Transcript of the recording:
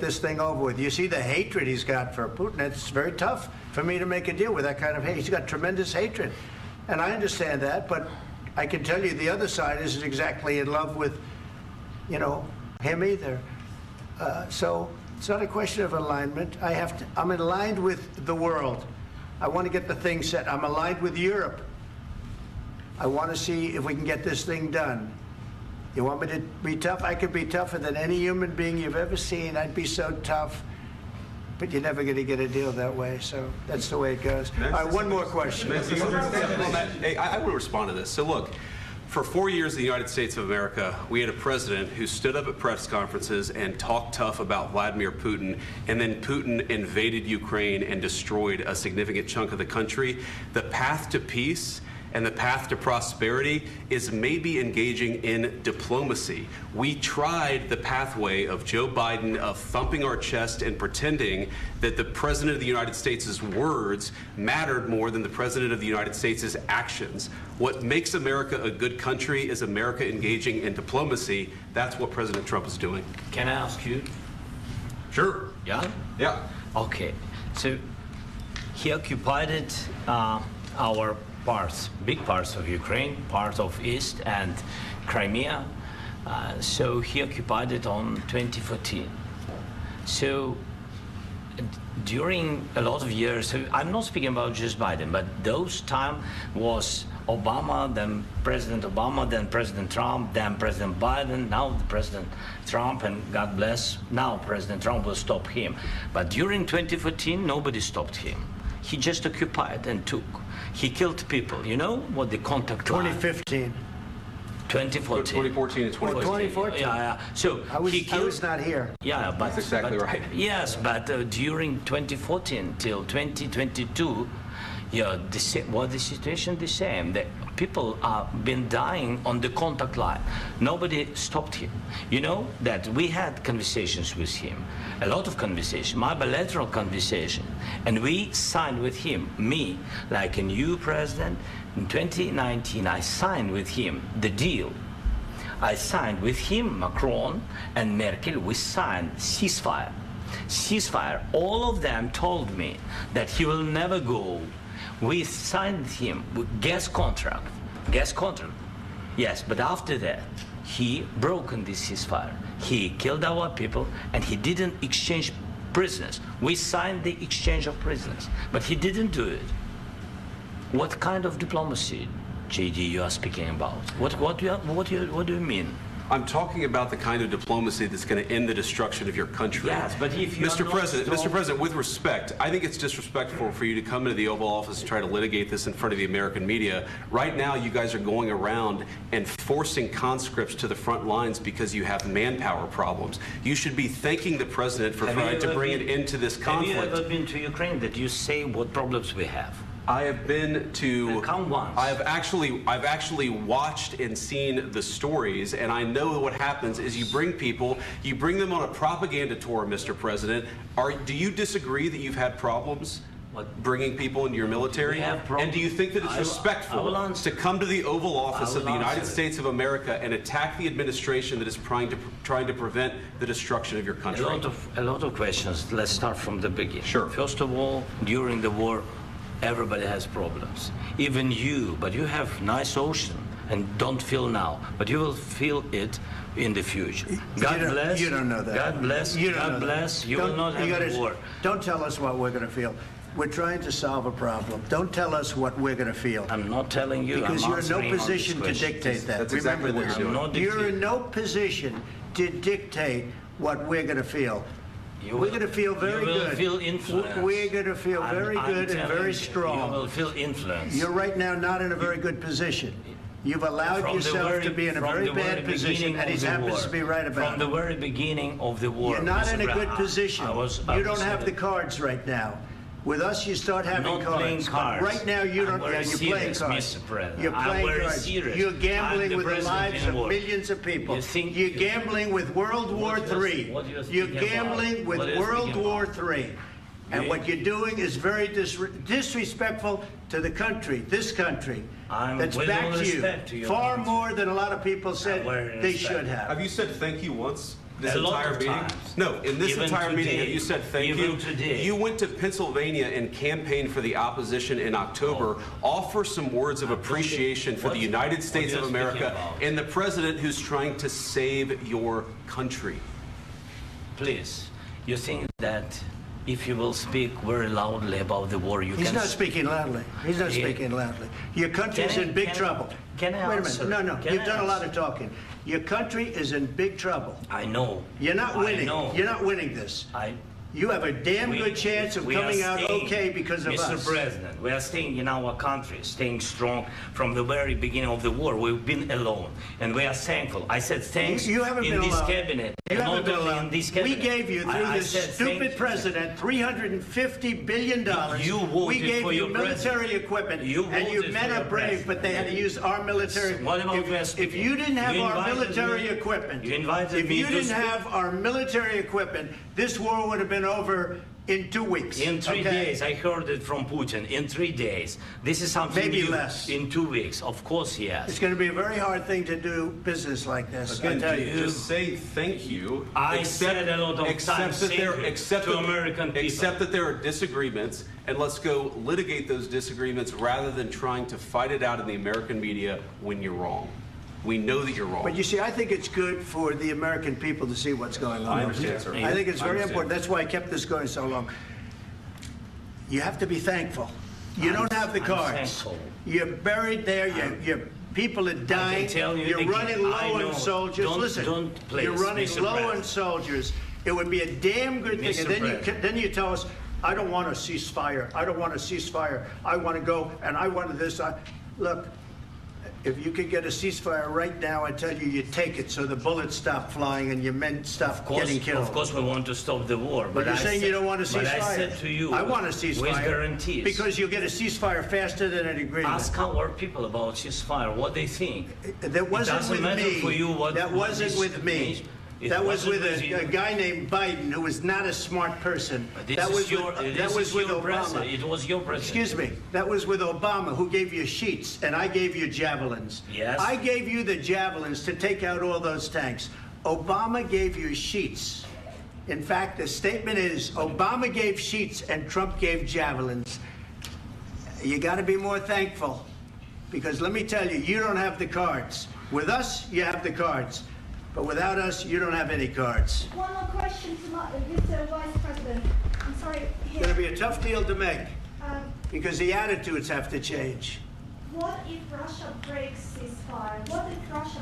this thing over with. You see the hatred he's got for Putin. It's very tough for me to make a deal with that kind of hate. He's got tremendous hatred. And I understand that, but I can tell you the other side isn't exactly in love with, you know, him either. So it's not a question of alignment. I'm aligned with the world. I want to get the thing set. I'm aligned with Europe. I want to see if we can get this thing done. You want me to be tough? I could be tougher than any human being you've ever seen. I'd be so tough. But you're never going to get a deal that way, so that's the way it goes. All right, one more question. Hey, I want to respond to this. So look, for 4 years in the United States of America, we had a president who stood up at press conferences and talked tough about Vladimir Putin, and then Putin invaded Ukraine and destroyed a significant chunk of the country. The path to peace and the path to prosperity is maybe engaging in diplomacy. We tried the pathway of Joe Biden of thumping our chest and pretending that the President of the United States' words mattered more than the President of the United States' actions. What makes America a good country is America engaging in diplomacy. That's what President Trump is doing. Can I ask you? Sure. Yeah? Yeah. Okay. So he occupied our big parts of Ukraine, part of East and Crimea. So he occupied it on 2014. So during a lot of years, so I'm not speaking about just Biden, but those time was Obama, then President Obama, then President Trump, then President Biden, now the President Trump, and God bless, now President Trump will stop him. But during 2014, nobody stopped him. He just occupied and took. He killed people. You know what the contact line? 2015. 2014. 2014 and 2014. 2014. Yeah. So I was not here. Yeah, but that's exactly right. Yes, but during 2014 till 2022, yeah, the situation the same. The people have been dying on the contact line. Nobody stopped him. You know that we had conversations with him, a lot of conversation, my bilateral conversation, and we signed with him, me, like a new president. In 2019, I signed with him the deal. I signed with him, Macron and Merkel, we signed ceasefire. Ceasefire. All of them told me that he will never go. We signed him with gas contract. Yes, but after that, he broken this ceasefire. He killed our people, and he didn't exchange prisoners. We signed the exchange of prisoners, but he didn't do it. What kind of diplomacy, JD, you are speaking about? What do you mean? I'm talking about the kind of diplomacy that's going to end the destruction of your country. Yes, but if you Mr. President, with respect, I think it's disrespectful for you to come into the Oval Office and try to litigate this in front of the American media. Right now, you guys are going around and forcing conscripts to the front lines because you have manpower problems. You should be thanking the President for trying to bring an end to this conflict. Have you ever been to Ukraine that you say what problems we have? I have been to. Come once. I've actually watched and seen the stories, and I know what happens is you bring them on a propaganda tour, Mr. President. Do you disagree that you've had problems bringing people into your military? And do you think that it's respectful to come to the Oval Office of the United States of America and attack the administration that is trying to prevent the destruction of your country? A lot of questions. Let's start from the beginning. Sure. First of all, during the war, everybody has problems, even you, but you have nice ocean and don't feel now, but you will feel it in the future. God bless. You don't know that. God bless. God bless. You will not have a war. Don't tell us what we're going to feel. We're trying to solve a problem. Don't tell us what we're going to feel. I'm not telling you. Because you're in no position to dictate that. That's exactly what you're doing. You're in no position to dictate what we're going to feel. We're going to feel very good. You will feel influence. We're going to feel very good and very strong. You will feel influence. You're right now not in a very good position. You've allowed yourself to be in a very bad position, and he happens to be right about it. From the very beginning of the war. You're not in a good position. You don't have the cards right now. With us, you start having cards. Right now, you don't. You're playing cards. You're playing cards. You're gambling with the lives of millions of people. You're gambling with World War III. You're gambling with World War III. And what you're doing is very disrespectful to the country, this country, that's backed you far more than a lot of people said they should have. Have you said thank you once? This A lot entire of meeting? times. No, in this Even entire meeting, today. you said thank Even you. today. You went to Pennsylvania and campaigned for the opposition in October. Offer some words of appreciation for the United States of America and the president who's trying to save your country. Please, you think that if you will speak very loudly about the war, you He's can... not speaking loudly. He's not Yeah. speaking loudly. Your country is Can I- in big can I- trouble. can I Wait a answer? minute. No, Can you've I done a lot answer? of talking. Your country is in big trouble. I know. You're not winning. I know. You're not winning this. You have a damn good chance of we are coming out staying, okay because of Mr. us. President, we are staying in our country, staying strong from the very beginning of the war. We've been alone, and we are thankful. I said thanks You haven't in been this alone. cabinet, You and haven't not been only alone. in this We cabinet. gave you, through I this said stupid thank you. president, $350 billion. You voted we gave for you your military president. equipment, You and you voted men for are your brave, president. but they had to use our military. What about West If you didn't have You our invited military me- equipment, you invited if me you to didn't speak. have our military equipment, this war would have been over in 2 weeks. In 3 okay? days, I heard it from Putin. In 3 days, this is something Maybe new. less. In 2 weeks, of course, It's yes. going to be a very hard thing to do business like this. I Again, tell you. just say thank you. I said a lot of accept times that thank there, you accept to that- American people. Accept that there are disagreements, and let's go litigate those disagreements rather than trying to fight it out in the American media when you're wrong. We know that you're wrong. But you see, I think it's good for the American people to see what's going on. I understand, sir. I think it's I very understand. important. That's why I kept this going so long. You have to be thankful. You don't have the I'm cards. thankful. You're buried there. Your people are dying. tell you You're again, running low I know. on soldiers. Don't- Listen, don't, please, you're running Mr. low on President. soldiers. It would be a damn good thing. Mr. And then President. then you tell us, I don't want a ceasefire. I don't want a ceasefire. I want to go and I want this. Look, if you could get a ceasefire right now, I tell you, you take it so the bullets stop flying and your men stop getting killed. Of course, we want to stop the war. But you're I saying said- you don't want a ceasefire. But I said to you, I want a ceasefire. with guarantees. Because you'll get a ceasefire faster than an agreement. Ask our people about ceasefire, what they think. That wasn't doesn't with matter me. for you what- that what wasn't this with me. means. It That was wasn't with with you. a guy named Biden who was not a smart person. That was with Obama. It was your president. Excuse me. That was with Obama, who gave you sheets, and I gave you javelins. Yes. I gave you the javelins to take out all those tanks. Obama gave you sheets. In fact, the statement is Obama gave sheets and Trump gave javelins. You got to be more thankful, because let me tell you, you don't have the cards. With us, you have the cards. But without us, you don't have any cards. One more question to Mr. Vice President. I'm sorry. It's going to be a tough deal to make, Um, because the attitudes have to change. what if Russia breaks ceasefire? What if Russia